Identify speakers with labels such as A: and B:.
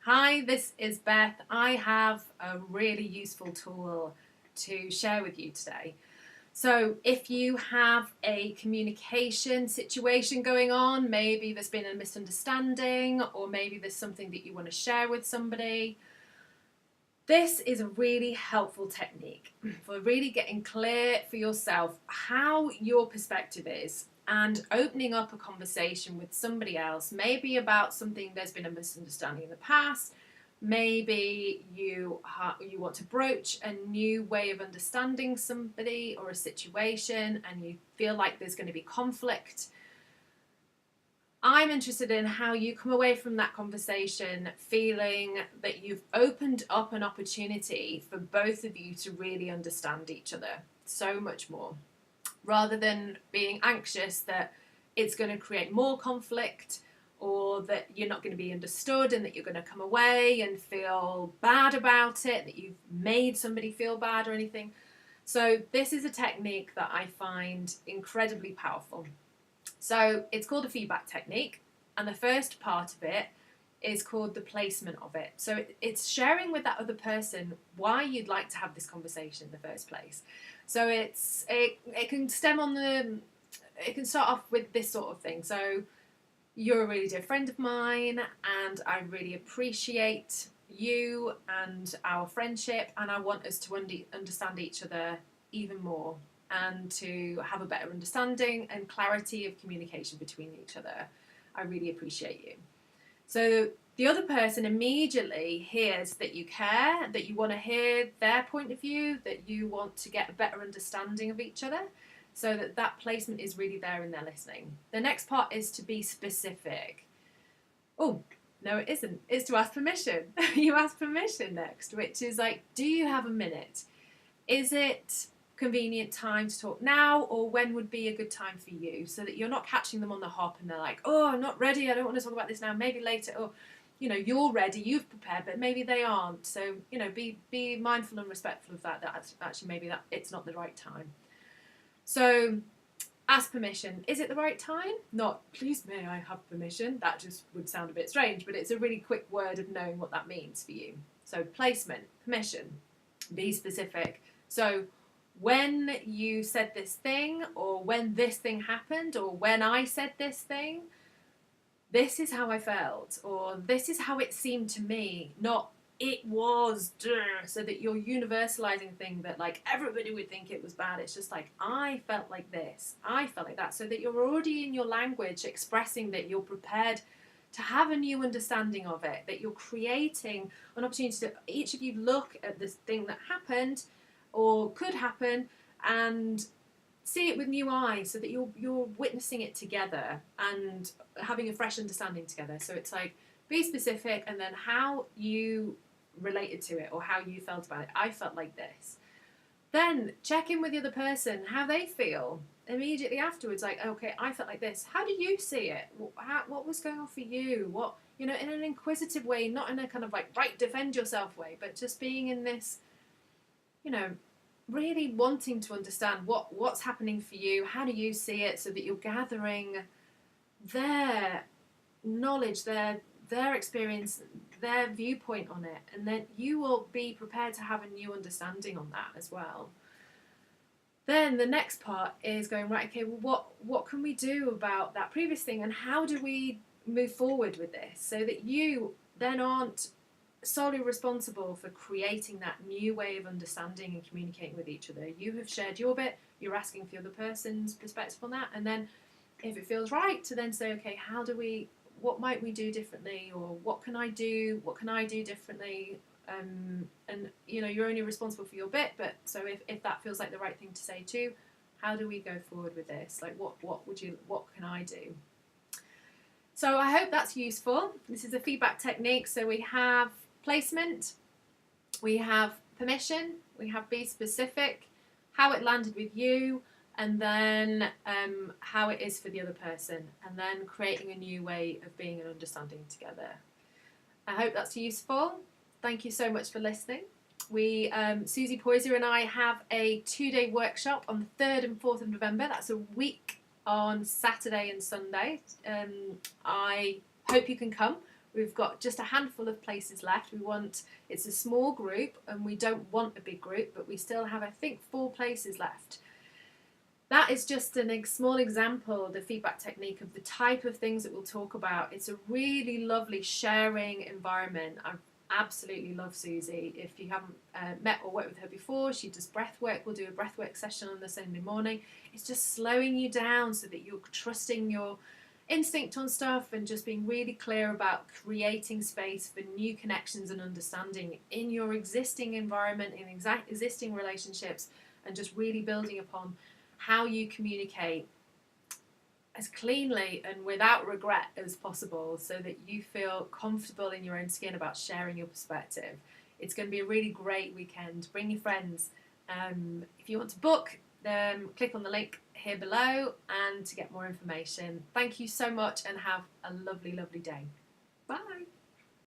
A: Hi, this is Beth. I have a really useful tool to share with you today. So, if you have a communication situation going on, maybe there's been a misunderstanding, or maybe there's something that you want to share with somebody, this is a really helpful technique for really getting clear for yourself how your perspective is and opening up a conversation with somebody else, maybe about something there's been a misunderstanding in the past. Maybe you want to broach a new way of understanding somebody or a situation and you feel like there's going to be conflict. I'm interested in how you come away from that conversation feeling that you've opened up an opportunity for both of you to really understand each other so much more, rather than being anxious that it's going to create more conflict or that you're not going to be understood and that you're going to come away and feel bad about it, that you've made somebody feel bad or anything. So this is a technique that I find incredibly powerful. So it's called a feedback technique, and the first part of it is called the placement of it. So it's sharing with that other person why you'd like to have this conversation in the first place. So it can it can start off with this sort of thing. So you're a really dear friend of mine, and I really appreciate you and our friendship, and I want us to understand each other even more and to have a better understanding and clarity of communication between each other. I really appreciate you. So the other person immediately hears that you care, that you want to hear their point of view, that you want to get a better understanding of each other, so that placement is really there and they're listening. The next part is to be specific. Oh, no, it isn't. It's to ask permission. You ask permission next, which is like, do you have a minute? Is it convenient time to talk now, or when would be a good time for you, so that you're not catching them on the hop and they're like, oh, I'm not ready, I don't want to talk about this now, maybe later, or you're ready, you've prepared, but maybe they aren't. So be mindful and respectful of that actually maybe that it's not the right time. So ask permission. Is it the right time? Not please may I have permission, that just would sound a bit strange, but it's a really quick word of knowing what that means for you. So placement, permission, be specific. So when you said this thing, or when this thing happened, or when I said this thing, this is how I felt, or this is how it seemed to me, not it was, so that you're universalizing a thing that like everybody would think it was bad. It's just like, I felt like this, I felt like that, so that you're already in your language expressing that you're prepared to have a new understanding of it, that you're creating an opportunity to each of you look at this thing that happened or could happen and see it with new eyes, so that you're witnessing it together and having a fresh understanding together. So it's like, be specific, and then how you related to it or how you felt about it. I felt like this. Then check in with the other person, how they feel immediately afterwards. Like, okay, I felt like this. How do you see it? What was going on for you? What, in an inquisitive way, not in a kind of like, right, defend yourself way, but just being in this, really wanting to understand what's happening for you. How do you see it? So that you're gathering their knowledge, their experience, their viewpoint on it, and then you will be prepared to have a new understanding on that as well. Then the next part is going, right, okay, well, what can we do about that previous thing, and how do we move forward with this, so that you then aren't solely responsible for creating that new way of understanding and communicating with each other. You have shared your bit, you're asking for the other person's perspective on that, and then if it feels right to then say, okay, what might we do differently, or what can I do differently, and you're only responsible for your bit, but so if that feels like the right thing to say too, how do we go forward with this, like what can I do? So I hope that's useful. This is a feedback technique. So we have placement, we have permission, we have be specific, how it landed with you, and then how it is for the other person, and then creating a new way of being and understanding together. I hope that's useful. Thank you so much for listening. Susie Poyser and I have a 2-day workshop on the 3rd and 4th of November. That's a week on Saturday and Sunday. I hope you can come. We've got just a handful of places left. It's a small group and we don't want a big group, but we still have, I think, 4 places left. That is just a small example of the feedback technique of the type of things that we'll talk about. It's a really lovely sharing environment. I absolutely love Susie. If you haven't met or worked with her before, she does breath work. We'll do a breath work session on the Sunday morning. It's just slowing you down so that you're trusting your instinct on stuff and just being really clear about creating space for new connections and understanding in your existing environment, in existing relationships, and just really building upon how you communicate as cleanly and without regret as possible so that you feel comfortable in your own skin about sharing your perspective. It's going to be a really great weekend. Bring your friends. If you want to book, click on the link here below and to get more information. Thank you so much and have a lovely, lovely day. Bye.